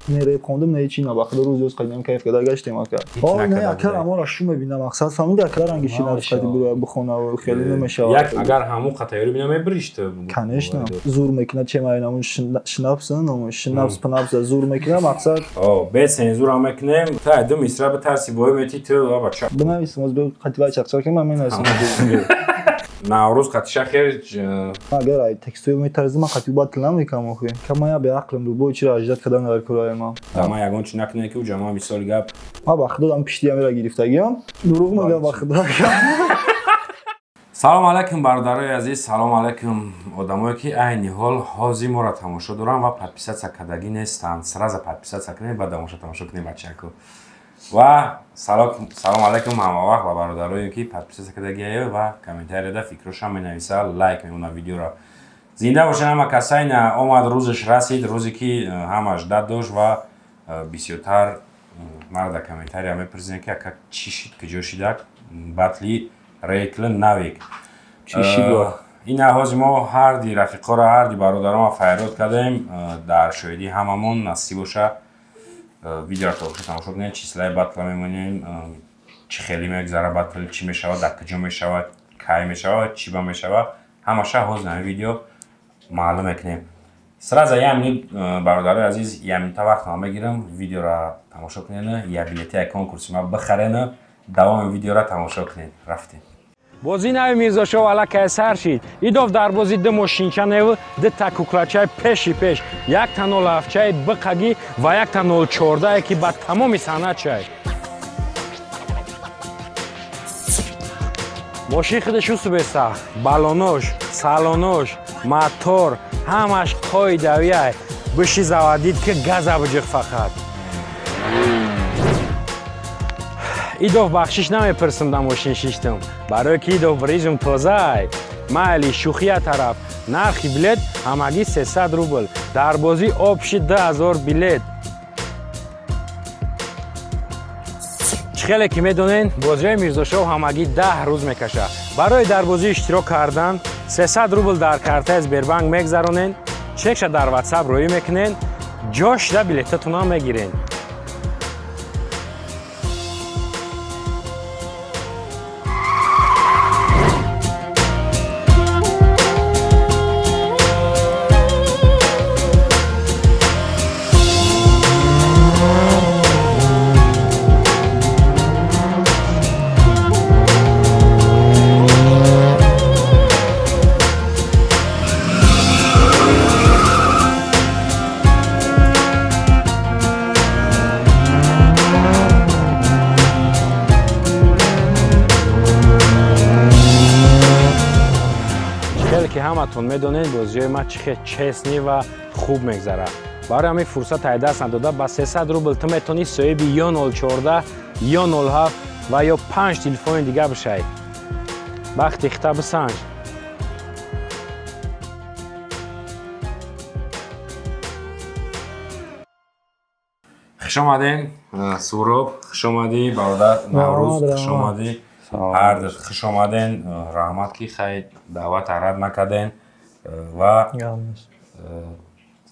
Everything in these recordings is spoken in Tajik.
نه خوندم نه چی نه بخدا روز خیلی کیف کرده گشتیم اکا نه اکا اما را شو میبینم مقصد فهمیدی اکا رنگش نرسیده برو بخونه و خیلی نمیشه یک اگر همون خطایی رو ببینم بریشت کنش نه زور میکنه چه ماینمون شنابسن و شنابس پنابس زور میکنه مقصد به سنزور هم میکنم تا دو میسرا به ترسی وای میتی تو بچا بنویسم از به خطیبای چقچق که من نمی‌نویسم نوروز خطیش خیر اگر ای تکستوی میترزم من خطیبات نمیکنم اخی کما یا به عقلم رو بو چرا اجداد کردن در کلای ما ما یگان چی نکنه که جماعت 20 سال گپ ما بخدا دام پشتی میرا گرفتگیم دروغ میگم بخدا سلام علیکم برادرای عزیز سلام علیکم آدمایی که عین حال حاضر ما را تماشا دارن و подписаться کردگی نیستن سراز подписаться کنید بعد تماشا کنید بچه‌ها و سلام علیکم همه وقت و برادرایی که подписаться کردگی و کامنتاری دا فکرش هم می‌نویسه لایک می‌کنه ویدیو را زنده باشن همه کسایی اومد روزش رسید روزی که همش داد داشت و بسیارتر مرد کامنتاری هم می‌پرسیدن که چی شد که جوشیدک بطلی ریکل نویک این نهاز ما هر دی رفیقا را هر دی برادران فریاد کردیم در شاهدی هممون نصیب باشه ویدیو را تماشا کنید چیزهای بطل میمونیم چی خیلی میگذره بطل چی میشود در کجا میشود کی میشود چی با میشود همشه حاضر این ویدیو معلوم میکنیم سراز یعنی برادرای عزیز یعنی تا وقت ما میگیرم ویدیو را تماشا کنید یا بلیطی کنکورس ما بخرین دوام ویدیو را تماشا کنید رفتیم بازی نوی میرزاشو والا کیسر شید ایداف در بازی ده ماشینچه نو ده تکوکلچه پیش یک تا 07 بقگی و یک تا 014 که با تمامی سند چای ماشین خودش اوسو بیسته بالونوش سالونوش موتور همش قای دویه بشی زوادید که گاز بجق فقط ایداف بخشش نمیپرسم در ماشین شیشتم برای که ایداف بریزم تازه مالی شوخیه طرف نرخی بلیت همگی 300 روبل در بازی آب شد 10,000 بلیت خیلی که میدونین بازی های میرزاشو همگی 10 روز میکشه برای در بازی اشتراک کردن 300 روبل در کارت اسبربانک میگذرونین چکش در واتساپ روی میکنین جاش ده بلیتتون هم میگیرین که همتون میدونین بازی ما چه چسنی و خوب میگذره برای همین فرصت های دست نداده با 300 روبل تو میتونی صاحب یا 014 یا 07 و یا 5 تلفن دیگه بشید وقتی اختا بسنج خوش آمدین سوراب خوش آمدی برادر نوروز خوش آمدی هر خوش آمدین رحمت کی خیر دعوت رد نکردین و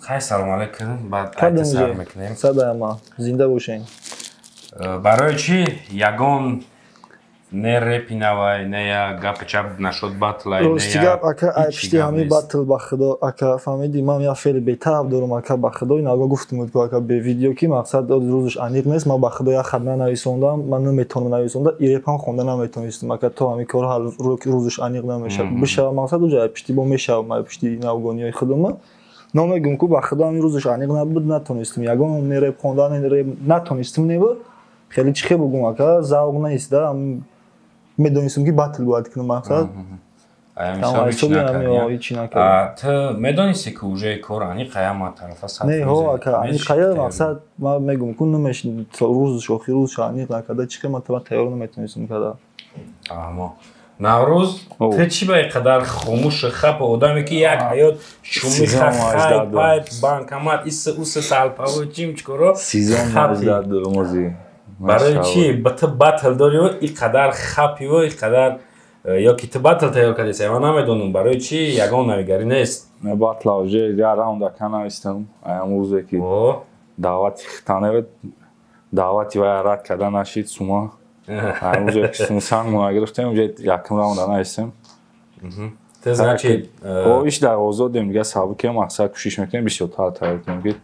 خیر سلام علیکم بعد اتصال میکنیم صدا ما زنده باشین برای چی یگان نه رپی نوای نه یا گپ چپ نشد بطلای راستی گپ اکا پشتی همین بطل بخدا اکا فهمیدی من یا فعل بهتر دارم اکا بخدا این آقا گفتم که اکا به ویدیو که مقصد روزش انیق نیست من بخدا یا خدمه نویسوندم من نمیتونم نویسوندم ایرپان خونده نمیتونستم اکا تو همین کار حال روزش انیق نمیشه بشه مقصد اونجا پشتی با میشه ما پشتی نوگونی خودم نمیگم که بخدا همین روزش انیق نبود نتونستم یگان نرپ خوندن نتونستم نبود خیلی چخه بگم اکا ذوق نیست میدونستم که بطل باید کنم مقصد تو میدونستی که اوجه کار انی قیام طرف است نه ها که انی قیام مقصد ما میگم که نمیش روز شوخی روز شانی نکرده چی که من تیار نمیتونستم کرده اما نوروز تو چی به قدر خاموش خپ آدمی که یک حیات شومی خای پایپ بانکمات اوس سالپا و چیم چکارو برای چی بطل داری و این قدر خپی و این قدر یا که تو بطل تیار کردی من نمیدونم برای چی یگان نویگری نیست نه بطل آجه یا راوند که نویستم ایام روزه که давати хитаневе давати ва рад карда нашид сума ҳанӯз сан муа гирифтем ҷо якм раунда нависем то значит иш дар озодем дига сабуке мақсад кӯшиш мекунем бисёртар тайёр кунем ки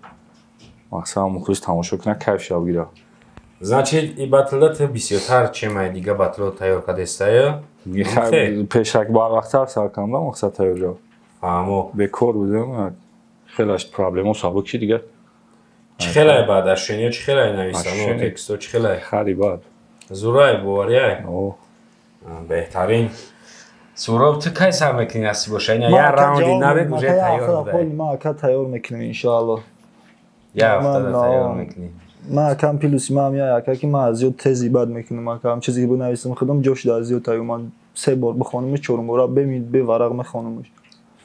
мақсад мухлис тамошо кунад кайф шав гира значит и батлда то бисёртар чемай дига батло тайёр кардестая пешак барвақтар сар кардам мақсад тайёр ҷо фаҳмо бекор будем хелаш проблемо сабук чи дига чӣ хелай баъд ашшениё чӣ хелай навистану тексто чӣ хелай хари бад зурай боварияй беҳтарин суроб ту кай сар мекунӣ насиб боша ин я раунди навек уже тайёр будай ма ака тайёр мекунем иншоалло я ҳафтада тайёр мекунӣ ма акам плюси ма ҳам я ака ки ма аз зиёд тези бад мекунам акам чизе ки бинависам худам ҷош дар зиёд тайёр ман 3 бор бихонамш 4 бора беварақ мехонамш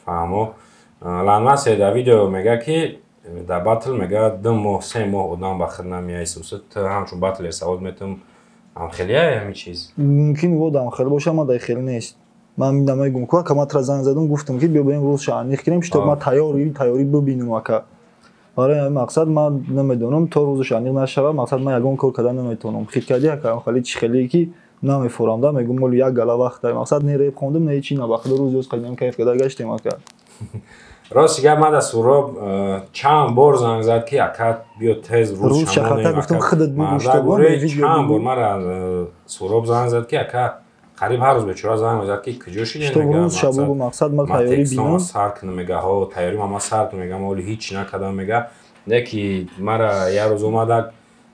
фаҳмо ланмасе дар видео мега ки дар батл мега 2 моҳ 3 моҳ одам ба хид намеяйсусад ҳамчун батле савод метам амхелияй ҳамин чиз мумкин вод амхел боша ма дай хел нест ман намегум ку ака ма тра занг задам гуфтам ки бия бурем рӯз шаъниқ кунем што ма тайёрӣ бибинам ака барои ҳамин мақсад ман намедонам то рӯзи шаъниқ нашавад мақсад ман ягон кор кардан наметавонам хит кардӣ ака хали чӣ хелие ки намефорам да мегум моли як гала вақт дай мақсад не реп хондам не чӣ набахда рӯзи ёз қайдам кайф карда гаштем ака рости гап мада суроб чанд бор занг зад ки ака биё тез рӯз шахата гуфтам хидат бугуштагон чанд бор мара суроб занг зад ки ака қариб ҳар рӯз бечора занг мезад ки куҷо шидем што рӯз шабу мақсад ма тайёрӣ бинам сар кунам мега ҳо тайёрӣ мама сар кунам мега моли ҳеҷ накардам мега не ки мара як рӯз омадак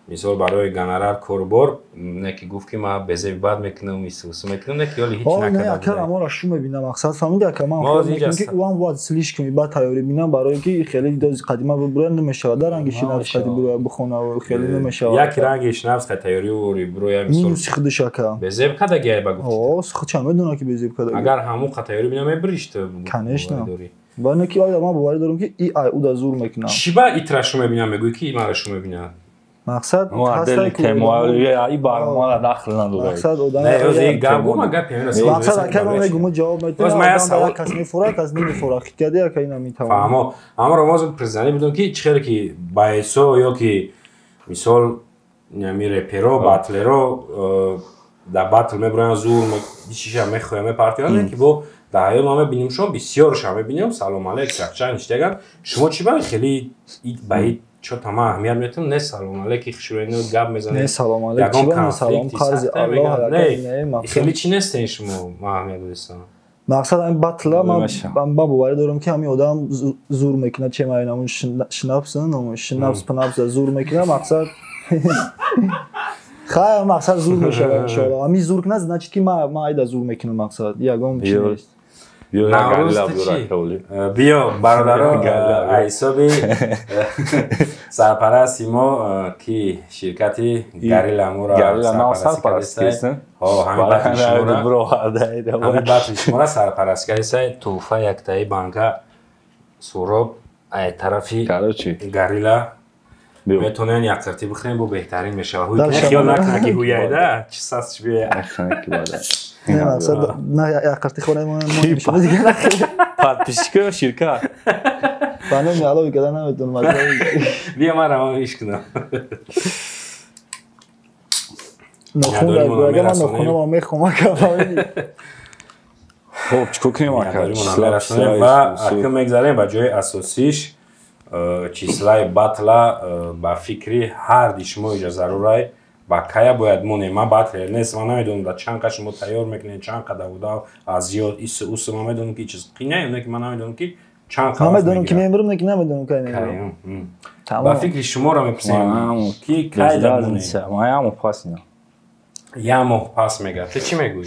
мисол барои гонорар корбор не ки гуфт ки ма безеби бад мекунам исусу мекунам не ки ҳоли ҳеҷ накардам не ака амора шу мебинам мақсад фаҳмиди ака ман мекунам ки уам вад слишком бад тайёрӣ бинам барое ки хеле қадима бибура намешавад да ранги шинавс қади бура бихона хеле намешавад як ранги шинавс қа тайёрӣ ори буроя мисол сихдиш ака безеб кадаги ай ба гуфт ча медонам ки безеб кадаги агар ҳамун қа тайёрӣ бинам мебиришт конечно ба не ки ой ман боварӣ дорам ки и ай уда зур мекунам чӣ ба итра шу мебинам мегӯй ки мара шу мебинам мақсад мақсад ака ма мегум ҷавоб метавонам кас мефора кас немефора хит карди ака ина метавонам фаҳмо амро моз президани будем ки чӣ хеле ки ба эсо ё ки мисол ями реперо батлеро дар батл мебуранд зур чиша мехоям мепартиён ки бо дар ҳаёл ма мебинем шумо бисёрша мебинем салом алейк чахча ништаган шумо чӣ ба хеле ба чо тама аҳамият метам не салом алейки хишурено гап мезанем не салом алейк чиба салом қарзи аллоҳ не хеле чи нестен шумо ма аҳамият додистам мақсад ҳамин батла ман боварӣ дорам ки ҳамин одам зур мекунад че маинамун шнапсн шнапс пнапс зур мекунад мақсад хайр мақсад зур мешавад иншоалло ҳамин зур кунад значит ки ман айда зур мекунам мақсад ягон чи нест биё бародаро айсоби сарпарасти мо ки ширкати гарила моро ҳамин батли шуморо сарпарастӣ кардисай туҳфа яктаи банка суроб ай тарафи гарила метонен якқиртӣ бихӯрем бо беҳтарин мешавад хиёл накунад ки ҳуяйда чӣ сасч биёяд не мақсад на якқиртӣ хонаа дига подписчика ширкат бано миалови када наметонам бия ман равониш кунам нохун ман нохунам мехом ака хоб чико кунем ака ва ака мегзарем ба ҷои асосиш числаи батла ба фикри ҳар ди шумо иҷа зарурай ба кая бояд монем ман батлер нест ман намедонам да чанд қа шумо тайёр мекунед чанд қа давуда аз зиёд ису ман медонам ки чиз қинае не ки ман намедонам ки чанд қа намедонам ки мемурам не ки намедонам кай мемурам ба фикри шуморо мепурсем ки кай да монем ман як моҳ пас ина як моҳ пас мегӯяд ту чӣ мегӯӣ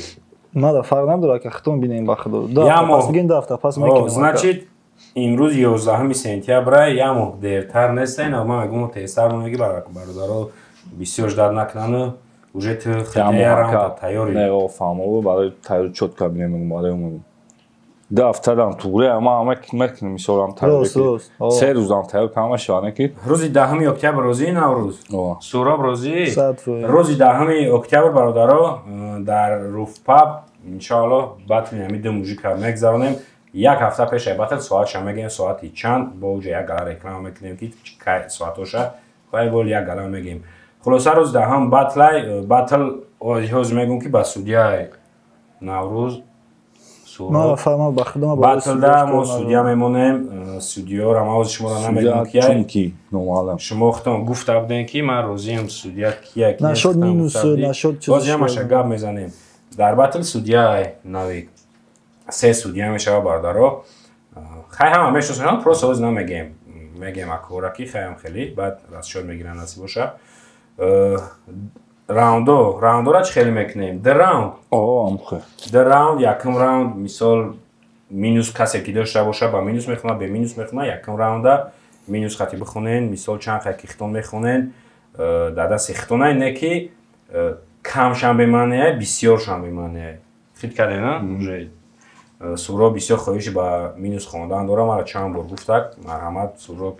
мада фарқ надорад ки хитон бинем ба худо пас мегӯем 2 ҳафта пас мекунем значит имрӯз 11 сентябра як моҳ дертар нест ина ман мегӯям тезтар монеги бародаро бисёр ждат накунану уже ту хитаярам тайёри не о фаҳмо барои тайёр чотка бинем мегӯям барои умум 2 ҳафтадам туғре ман мекунем мисолам тайёр 3 рӯзам тайёр кама шаване ки рӯзи 10 октябр розии наврӯз суроб розии рӯзи 10 октябр бародаро дар руфпаб иншоалло батли ҳамин ду мужика мегзаронем як ҳафта пешай батл соатша мегӯем соати чанд бо уҷа як гала реклама мекунем ки кай соатоша байбол як гала мегем хулоса рӯз даҳам батл ҳоз мегӯм ки ба судяи наврӯз батлда мо судя мемонем судёра ма ҳоз шуморо намегӯм ки шумо худтон гуфта будем ки ман розиам судя кия нашуд минус нашуд бозиамаша гап мезанем дар батл судяи нави се судя мешава бародаро хай ҳама мешносем просто ҳоз намегем мегем акораки хаям хеле баъд расшод мегиран наси боша раундора чӣ хеле мекунем дар раунд якум раунд мисол минус касе ки дошта боша ба минус мехона бе минус мехона якум раунда минус хати бихонен мисол чанд хати хитон мехонен дар дасти хитонай не ки камшан бемаънае бисёршан бемаънае хит кардена суроб бисёр хоҳиши ба минус хондан дорам мара чанд бор гуфтак марҳамат суроб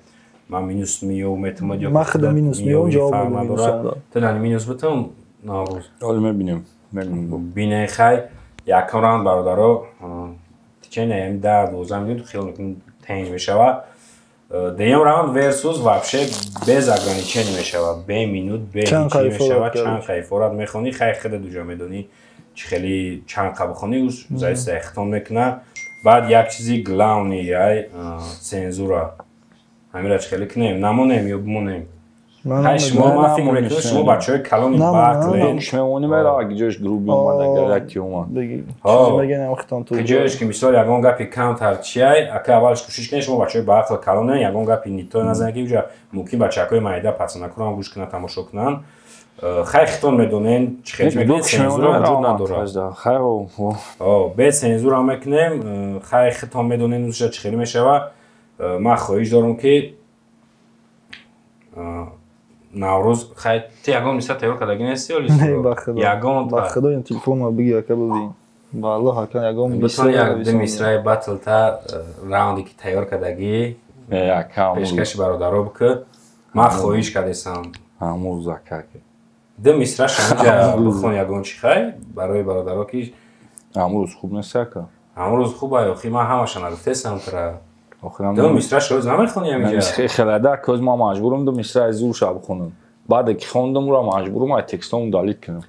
ман минус миёв метамад ё ман худам минус миёв ҷавоб надорам тилани минус бутам наврӯз ҳоло мебинем бинем хай якум раунд бародаро тиченаем 10-12 минут хиёл мекунем тайм мешава деюм раунд версус вообще без ограничений мешава бе минут бе ҳичи мешава чанд кайфорат мехонӣ хай хеле дуҷа медонӣ чӣ хеле чанд қа бихонӣ зависида ихтон мекуна баъд як чизи главни яй цензура ҳамира чӣ хеле кунем намонем ё бимонем ҳай шумо ман фикр мекунам шумо бачаҳои калони батлем мемонем ара аги ҷош груби омад агар яке омад ҷоеш ки мисол ягон гапи камтар чияй ака аввалш кӯшиш кунед шумо бачаҳои батл калоне ягон гапи нитой назанед ки уҷа мумкин бачакҳои майда пасанакурам гӯш кунанд тамошо кунанд хай хитон медонен чӣ хеле мекунем цензура вуҷуд надорад бе цензура мекунем хай хитон медонен ӯша чӣ хеле мешава ман хоҳиш дорам ки наврӯз хай ти ягон мисра тайёр кардаги нести ё ягон ба худо ин телефонро бигир ака бубин ба аллоҳ ака ягон мисраи батлта раунде ки тайёр кардаги пешкаши бародаро бикӣ ман хоҳиш кардесам ҳамӯз ака ду мисра шамаҷа бихон ягон чи хай барои бародаро ки ҳамрӯз хуб нест ака ҳамрӯз хуб ай охи ман ҳамаша нагуфтесам тра ду мисра шоз намехонӣ ҳамиҷа хелада коз ман маҷбурам ду мисра зурша бихонам баъде ки хондам ура маҷбурам ай текстаму далит кунам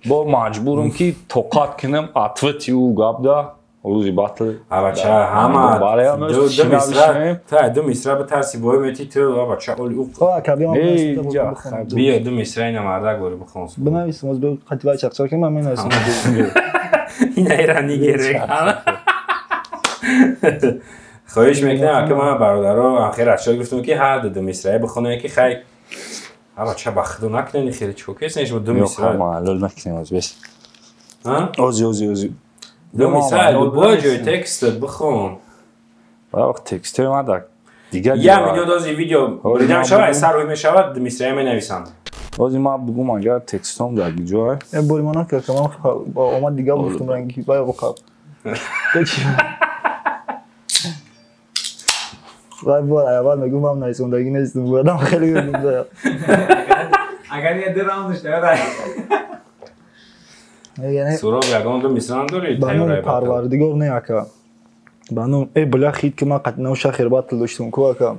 бо маҷбурам ки тоқат кунам ответи ӯ гапда рӯзи батл абача ҳама ду мисра битарси бой мети ту абача бия ду мисра ина мардак бори бихон бинависм оз бе қативай чақчақ ман менависам ина ира нигерек хоҳиш мекунам ака ман бародаро анхир ашё гуфтам ки ҳар ду мисраи бихонем ки хай абача ба худо накунед хеле чико кесен шумо ду мисра маълул накунем оз бес ози ду мисра любой ҷои текстат бихон вақт текстои мадак дигар як миллион дози видео брида мешавад саруй мешавад ду мисраи менависанд ози ман бигум агар текстом дар ҷой бори ман накард ман омад дигар гуфтам ранги бай воқаб вай бор аввал мегум ман нависондаги нестам будам хеле гӯдам агар я ду раундш дорад суроб ягон ду мисран доред бану парвардигор не ака бану бля хит ки ман қатъи навша хер батл доштам ку ака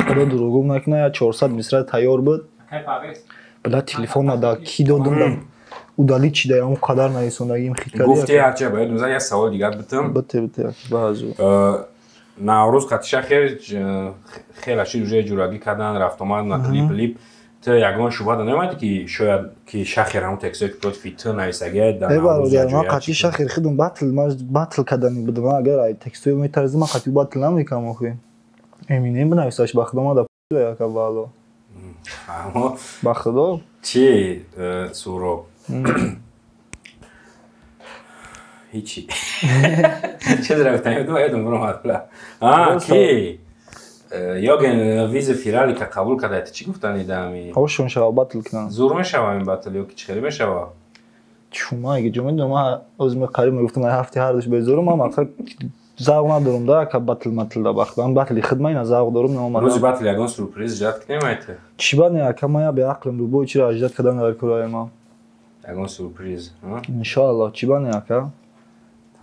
худо дурӯгум накуна 400 мисра тайёр буд бля телефона да ки додам удалит чида ям қадар нависондагим хит кард гуфти ҳарча бояд муза я савол дигар битам бите баъзу наврӯз қатиша хер хела ши рӯжаи ҷурагӣ кардан рафтомад на клип ту ягон шубҳа намеомад ки шояд ки шахер ҳамун текстое ки фи ту нависагия дар бародар ман қатъи шахер худам батл кардани будам агар ай текстое метарзам ман қатъи батл намекардам охи эминем бинависаш ба худо мада яка бало ба худо чи суроб ҳичи чедра гуфтам ду ядам буромад пла ки ёген виза фирали ка қабул карда ти чӣ гуфтанидами ҳошон шава батл кунам зур мешава ин батл ё ки чӣ хеле мешава чума иге ҷо медонам ман озми қариб мегуфтам ай ҳафти ҳардаш безорум ман мақсад завқ надорам да ка батл матл да бахтам батли хидма ина завқ дорум наомадам рӯзи батл ягон сюрприз ҷад кунем айта чӣ ба не ака ман я беақлам любой чиро аҷдад кардан дар кораи ман ягон сюрприз иншоалло чӣ ба не ака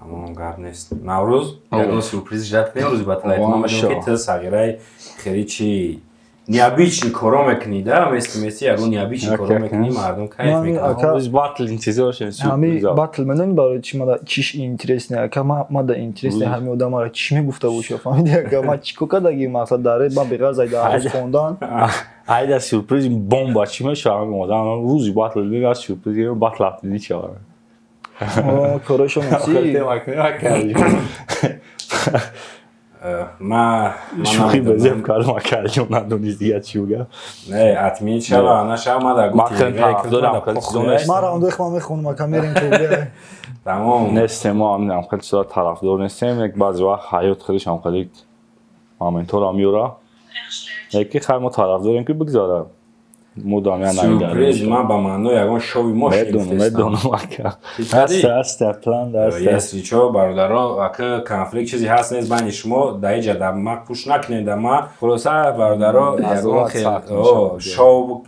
тамом гап нест наврӯз ягон сюрприз ҷад кунем рӯзи батл айта ман мадонам ки ту сағираи хеле чи необычный коро мекунӣ да мести ягон необычный коро мекунӣ мардум кайф мекунад روز باتل انتظارشون ҳами батл менон барои чӣ мада чиш интересне ака мада интересне ҳами одамара чӣ мегуфта боша фаҳмиди ака ма чико кадаги мақсад даре ба беғар зайда ҳафз хондан айда сюрприз бомба чӣ мешавад одам рӯзи батл мегӯяд сюрприз батл афтиди чавад корошо меси шӯхӣ безем кардам ака ҷон надонист дигар чӣ бугам не атмин шава ана шава мада ма равндохма мехонам ака мерем тамом нестем мо ҳам хеле чиза тарафдор нестем як баъзе вақт ҳаёт хелеш ҳам хеле моментҳоро меёра яки хай мо тарафдорем ки бигзора мудом я сюрприз ма ба маънои ягон шови мошин медонам ака аста план если чё бародаро ака конфликт чизи ҳаст нест байни шумо дар иҷа дар ма пуш накунед дар ма хулоса бародаро ягон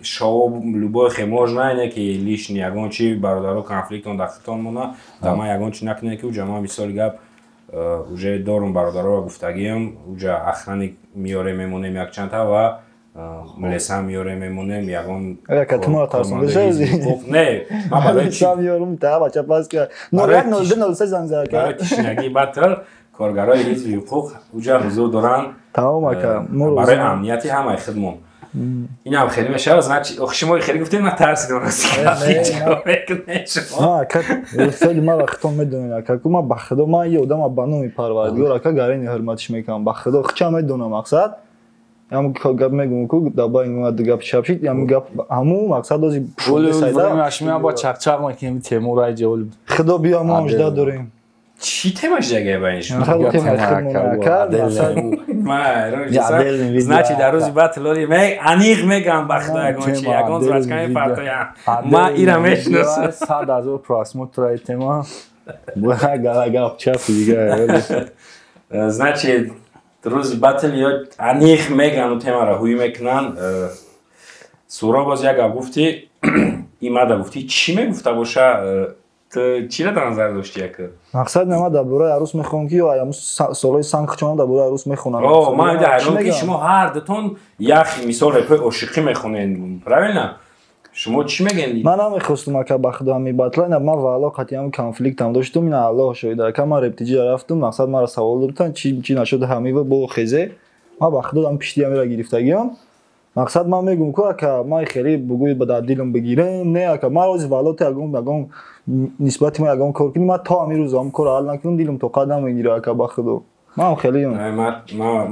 шов любой хемож наине ки лишни ягон чи бародаро конфликтон дар хитон мона дар ма ягон чи накунед ки уҷа ма мисоли гап уже дорум бародаро гуфтагиам уҷа ахрани миёре мемонем якчанда ва милесам миёре мемонем ягон ака тумо тарсон бешази не ма барои чи миёрум та бача паска 010203 занг зад барои тишнагӣ батл коргарои ҳизби ҳуқуқ уҷа ҳузур доранд тамом ака барои амнияти ҳамаи хидмон инам хеле мешавад значи шумо хеле гуфтед ман тарсидам ака хеле ма вақтон медонем ака ма ба худо ман ё одама ба номи парвардигор ака гарини ҳурматиш мекунам ба худо хича медонам мақсад ям гап мегум ку даба ин гап чапшид ям гап ҳаму мақсад ози шуле сайда ашмия ба чақчақ маким темур ай ҷавол худо биё мо мужда дорем чӣ темаш ҷагаи байниш значи дар рӯзи батлори аниқ мегам ба худо ягон чи ягон зурачками партоям ма ира мешиносам 100 000 просмотраи тема гап чапи дигар значи рӯзи батл ё аниқ мегану темаро ҳуй мекунан суро боз як гап гуфтӣ имада гуфтӣ чӣ мегуфта боша чиро дар назар дошти яка мақсад нама дар бораи арӯс мехонам ки ё солҳои сангхичона дар бораи арӯс мехонам ман ҳайрон ки шумо ҳар дутон як мисол репои ошиқӣ мехонед правильно шумо чӣ мегӯед ман намехостум ака ба худо мебатлан ман ваъло қатъиан конфликтам доштум ин аллоҳ шоҳид ака ман рептиҷия рафтум мақсад маро савол додтан чӣ нашуд ҳамива бо хезе ман ба худо дам пиштия мера гирифтагиам мақсад ман мегӯм ку ака ман хеле бугӯи ба дар дилам бигирем не ака ман рози ваълоти ягон нисбати ма ягон кор кунӣ ман то ҳамин рӯз ҳам корро ҳал накунам дилам тоқат намегира ака ба худо ман хеле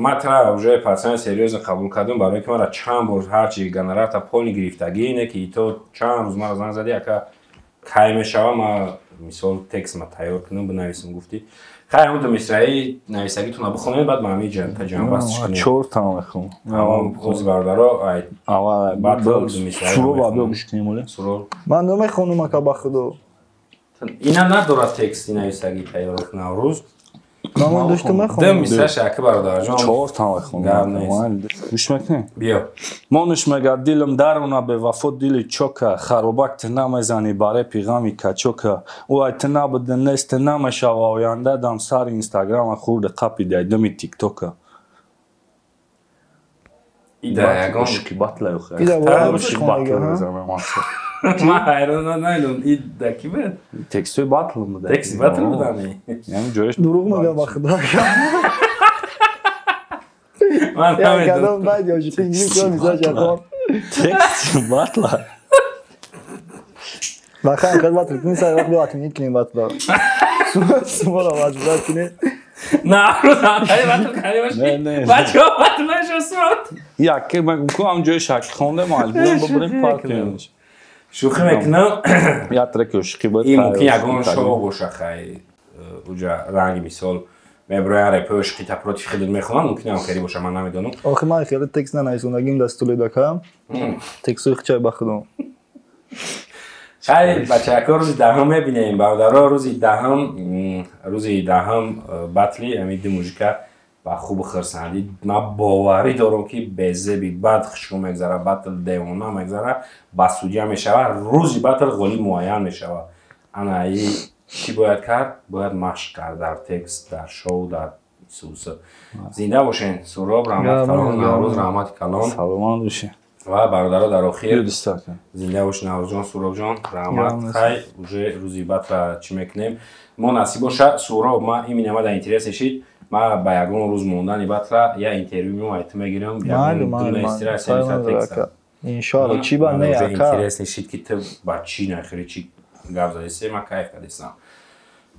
ман тра уже пацани серьёзно қабул кардам барои ки мара чанд бор ҳарчи гонорарта полни гирифтагӣ ине ки то чанд рӯз мара занг задӣ ака кай мешава ман мисол текст ма тайёр кунам бинависам гуфтӣ хай ҳамун ду мисраи нависагитонро бихонед баъд ма ҳамин ҷанбастиш кунем чор тамом мехонам ози бародаро ман намехонам ака ба худо ина надорад тексти нависагӣ тайёр кунам рӯз ман доштам мехонам мисра шаки бародарҷон чор тамом мехонам гӯш мекунӣ биё монуш мегӯяд дилам даруна бевафо дили чока харобак ты намезанӣ ба репи ғами качока ӯай ты набуди нест ты намешава оянда дам сари инстаграма хурди қапи дайдами тиктока ида ягон шики батла ман ҳайрон надидам ида ки бед текстои батл буда тексти батл будами яъни ҷояш дурӯғ мегӯям ба худо ман намедонам баъд ёшиқи инҷури мисаж якон тексти батла бахай хел батл кунӣ сари вақт биё атминит кунем батла суморо маҷбурат кунем на батл карӣ бошӣ бачаҳо батл нашосмад яке мегӯм ку ҳам ҷои шаки хонда маҷбурам бибурем партиямш шӯхӣ мекунам як треки ошиқӣ бояд ин мумкин ягон шоу боша хай уҷа ранги мисол меброян репои ошиқи та против хидмат мехонам мумкин ам хеле боша ман намедонам охир ман хеле текст нанависондагим дастур дакам текстои хичай ба худо хай бачака рӯзи даҳам мебинем бародаро рӯзи даҳам батли ҳамин ду мужика ба хубу хирсандӣ ман боварӣ дорам ки безеби бад хушрӯ мегзара батл девона мегзара ба судя мешава рӯзи батл ғолиб муайян мешава ана чӣ бояд кард бояд машқ кард дар текст дар шоу дар سوسه زنده باشین سهراب رحمت کلان نوروز رحمت کلان سلامت باشین و برادرها در آخر دوست زنده باشین نوروز جان سهراب جان رحمت خیر уже روزی بعد را چی میکنیم ما نصیب باشه سهراب ما این مینما در اینترنت شید ما با یگون روز موندن بعد را یا اینترویو میومد میگیرم معلوم ان شاء الله چی با نه اینترنت نشید که تو با چی نخری چی گفت سه ما کیف کردیم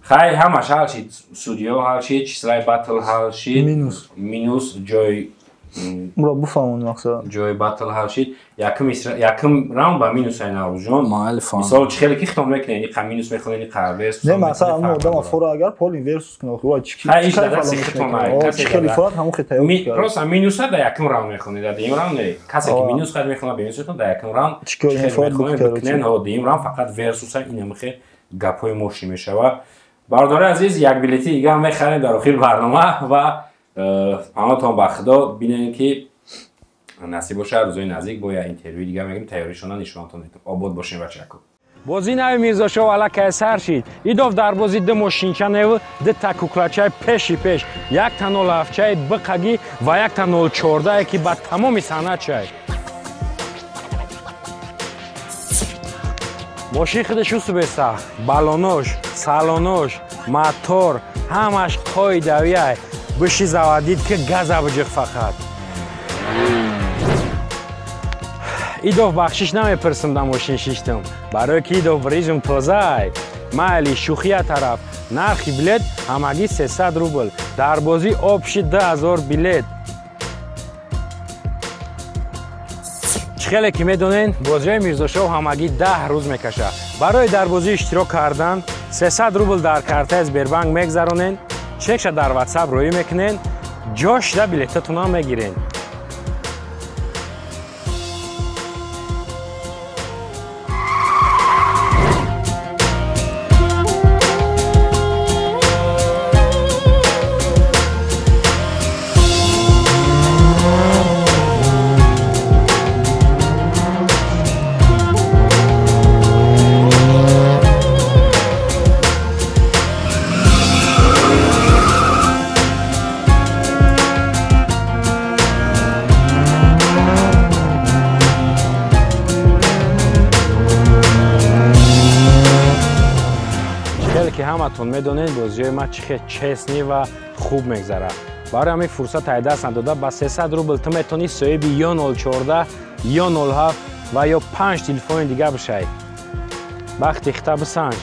خیلی همش حل شد استودیو حل شد چیزای باتل حل شد مینوس جای مرا بفهمون مقصد جای باتل حل شد یکم راوند با مینوس های نوروز جان مثال چه خیلی ختم میکنه این قم مینوس میخونه این قربس نه مثلا اون آدم فورا اگر پول ورسوس کنه خب چی هیچ درس ختم نمیکنه خیلی فرات همون خطایی راست مینوس در یکم راوند میخونه در دیم راوند نه کسی که مینوس خرید میخونه به مینوس در یکم راوند چیکار میکنه نه دیم راوند فقط ورسوس این میخه گپای موشی میشه و برادر عزیز یک بلیتی دیگه هم میخرید در آخر برنامه و همتون با خدا ببینین که نصیب باشه روزای نزدیک با یا اینترویو دیگه میگیم تیاریشون نشونتون میدم آباد باشین بچه‌ها بازی نوی میرزاشاه والا کیسر شید ایداف در بازی ده ماشینچانه ده تکوکلچای پیشی پیش یک تا 07 چای بقگی و یک تا 014 که با تمام سند چای ماشین خودش شو بسته بالونوش سالونوش موتور همش قاعده‌ای بشی زوادید که گاز بجق فقط ایداف بخشش نمیپرسم در ماشین شیشتم برای که ایداف ریزم تازه مالی شوخی طرف نرخی بلیت همگی 300 روبل در بازی آب شد 10,000 بلیت خیلی که میدونین بازی میرزاشاه همگی 10 روز میکشه برای در بازی اشتراک کردن 300 روبل در کارت سبربانک میگذرونین چکش در واتساپ روی میکنین جاش ده بلیتتون هم میگیرین که همتون میدونین بازی ما چه چسنی و خوب میگذره برای همین فرصت های دست نداده با 300 روبل تو میتونی صاحب یا 014 یا 07 و یا 5 تلفن دیگه بشی وقتی خطاب بسنج